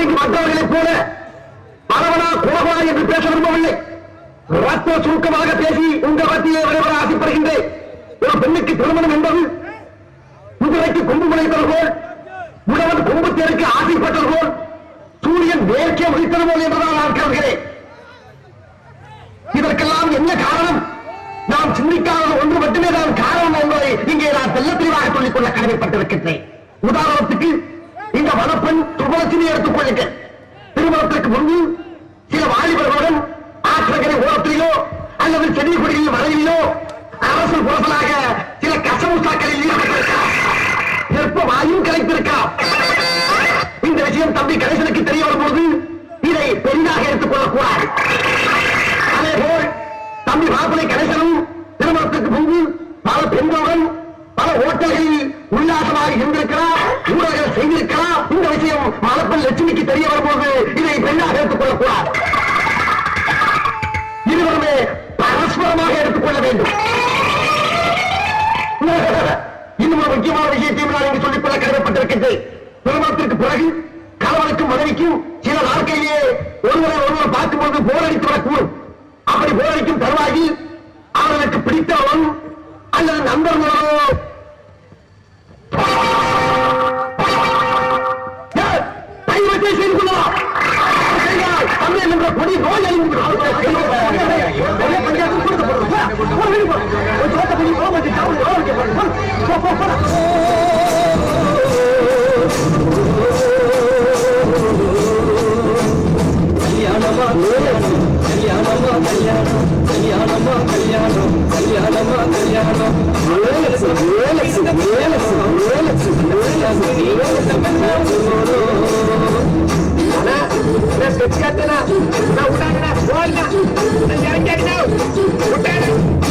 இங்கு மற்றவர்களைப் போல பரவலா குலகா என்று பேச விரும்பவில்லை. ரத்த சுருக்கமாக பேசி உங்கள் மத்தியே விரைவர ஆசைப்படுகின்றேன். ஒரு பெண்ணுக்கு திருமணம் என்பது குதிரைக்கு கொம்பு முளைத்தது போல், உழவன் கொம்பு தேருக்கு ஆசைப்பட்டது போல், சூரியன் வேர்க்கே உதித்தது போல் என்றுதான் நான் கருதுகிறேன். இதற்கெல்லாம் என்ன காரணம்? நாம் சிந்திக்காத ஒன்று மட்டுமே தான் காரணம் என்பதை இங்கே நான் தெல்ல தெளிவாக சொல்லிக் கொள்ள கடமைப்பட்டிருக்கின்றேன். உதாரணத்துக்கு இந்த வனப்பெண் துபலட்சுமி எடுத்துக் கொள்ளுங்கள். திருமணத்திற்கு முன்பு சில வாலிபர்களுடன் ஆற்றங்கரை ஓரத்திலேயோ அல்லது செடி கொடியில் வரையிலோ அரசு புறசலாக சில கசமுசாக்களில் ஈடுபட்டிருக்கலாம். வெப்ப வாயும் கலைத்திருக்கலாம். இந்த விஷயம் தம்பி கணேசனுக்கு தெரிய வரும்போது இதை பெரிதாக எடுத்துக் கொள்ளக்கூடாது. அதேபோல் தம்பி மாப்பிளை கணேசனும் திருமணத்திற்கு முன்பு பல பெண்களுடன் பல ஓட்டல்களில் உல்லாசமாக இருந்திருக்கிறார், ஊடகங்கள் செய்திருக்கிறார். இந்த விஷயம் மலப்பெண் லட்சுமிக்கு தெரிய வரும்போது இதை பெண்ணாக எடுத்துக் கொள்ளக்கூடாது. இருவருமே பரஸ்பரமாக எடுத்துக்கொள்ள வேண்டும். இன்னும் ஒரு முக்கியமான விஷயத்தையும் நான் இங்கு சொல்லிக் கொள்ள கடமைப்பட்டிருக்கின்றேன். திருமணத்திற்கு பிறகு கணவனுக்கும் மனைவிக்கும் சில நாட்களிலேயே ஒருவரை பார்க்கும்போது போரடித்து வரக்கூடும். அப்படி போரடிக்கும் தருவாயில் அவர்களுக்கு பிடித்தவன் அல்லது நண்பர்களோ கைவற்றை செய்து கொள்ளலாம். தமிழ் என்ற கொடி நோய்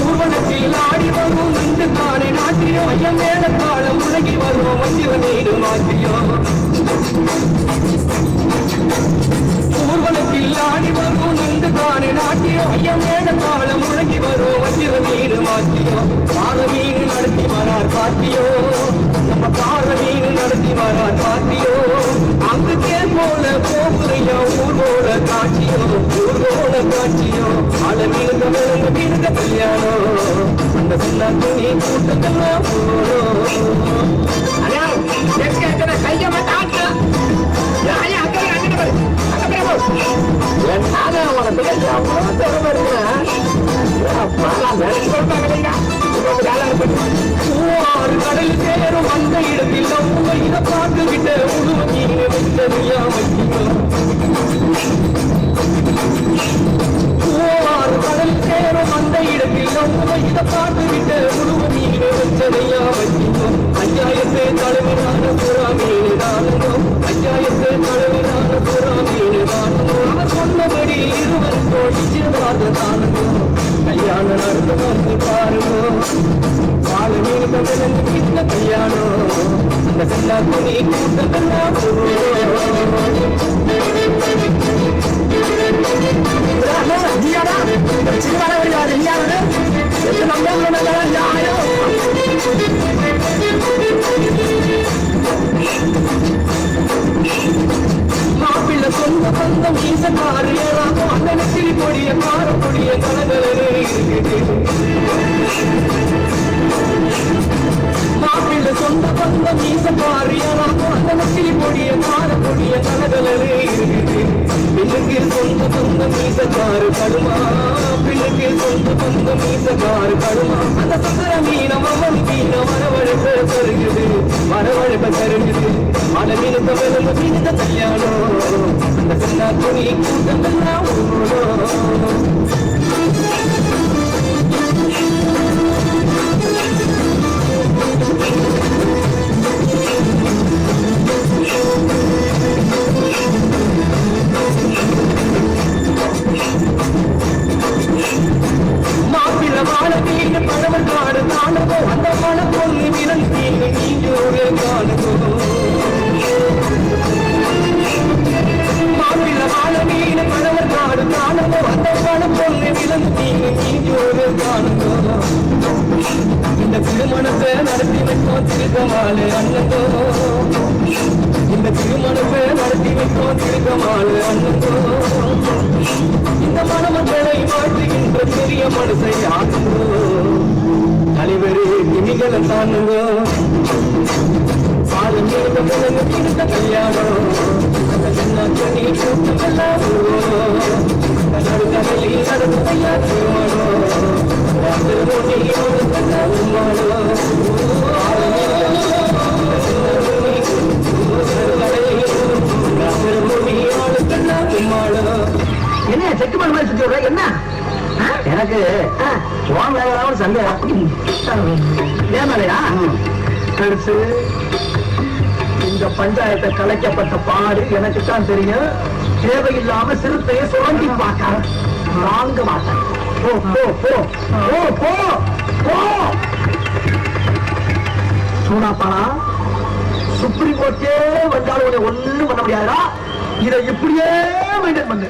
ஊர்வலத்தில் ஆடி வரும் இந்த காலை நாட்டியோ ஐயம் மேல காலம் உலகி வருவோம் வந்திவனீடு மாற்றியோ. ஊர்வலத்தில் ஆடி வரும் இந்த காலை நாட்டியோ ஐயம் மேல காலம் உலகி வருவோம் வந்திவனீடு மாற்றியோ. பார மீன் நடத்தி வரார் பாட்டியோ, நம்ம பார மீன் நடத்தி வரார் பாட்டியோ. அங்குக்கே போல போகுறையோ ஊர்வோட காட்சியோ, ஊர்வோட காட்சியோ. ஆள மீனுங்க விழுங்க மீனுங்க கல்யாணம், அந்த சொன்ன துணி கூட்டத்தெல்லாம் கைய மாட்டாங்க. கடல் சேரும் அந்த இடத்தில் நம்ம இதை பார்த்து விட்ட உருவ மீன் வைத்ததையா கடல் சேரும் அந்த இடத்தில் நம்ம இதை பார்த்து விட்ட உருவ மீன் வைத்ததையா வச்சிக்கும். அஞ்சாயத்தை தலைவரான புறா மீன் தானுங்கோ, அஞ்சாயத்தை தலைவரான புறா மீன் தானுங்கோ. அவர் சொன்னபடி இருவர் தோழிச்சிருவாத தானுங்கோ. கல்யாணம் நடந்து வந்து பாருங்கோ, பால மீன் கவிழந்து கிட்ட கல்யாணம், அந்த கல்லா துணி கூட்டத்தெல்லாம் மாப்பிள்ள சொந்த பந்தம் ஈசக்காரு ஏறாகும் அந்த நெத்திரி கொடிய கார கொடிய கலகலரே இருக்குது. மாப்பிள்ள சொந்த பந்தம் ஈசக்காரு ஏறாகும் அந்த நெத்திரி கொடிய கார கொடிய கலகலரே இருக்குது. பிள்ளைக்கு சொந்த பந்தம் ஈசக்காரு கடுமா, பிள்ளைக்கு சொந்த பந்தம் ஈசக்காரு கடுமா. அந்த சுந்தர மீனம் அவன் மீன வரவழைப்ப தருகுது, வரவழைப்ப தருகுது. மழை மீனுக்க வெறும் மீனுக்க கல்யாணம், அந்த கண்ணா துணி கூட்டமெல்லாம் மாப்பிள்ள வாழ மீன் பழவன் காடு காணுகோ, அந்த மன பொண்ணு விரல் மீன் நீஞ்சோடு காணுகோ. மாப்பிள்ள வாழ மீன் பழவன் காடு காணுகோ, அந்த மன பொண்ணு விரல் மீன் நீஞ்சோடு காணுகோ. இந்த திருமணத்தை நடத்தி வைத்தோம் திருக்கமாலே அண்ணந்தோ, இந்த இந்த திருமணத்தை நடத்தி வைத்தோம் திருக்கமான அண்ணந்தோ இந்த மணமக்களை மாற்றுகின்ற பெரிய மனசை ஆகுங்கோ தலைவரே திணிகளை தானுங்கோ பாலம் இருந்த பிறகு திருத்த கல்யாணம் அந்த கண்ணாக்கண்ணி கூட்டமெல்லாம் நடுக்கடலில் நடந்து ஐயா திருமணம் மோட்டியோடு கண்ணாலும் என்ன செக்கு மண் மாதிரி சுத்தி என்ன எனக்கு சந்தேகம் ஏமாலையா பெருசு இந்த பஞ்சாயத்தை கலைக்கப்பட்ட பாடு எனக்கு தான் தெரியும். தேவையில்லாம சிறுத்தையை சுரண்டி பார்க்க வாங்க மாட்டேன். போ போ போ போ போ போ சூனாப்பானா சுப்ரீம் கோர்ட்டே வந்தாலும் உன்னை ஒண்ணும் பண்ண முடியாதா? இதை இப்படியே மெயின்டைன் பண்ணு.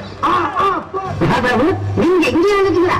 நீங்க எங்க நினைக்கிறீங்களா?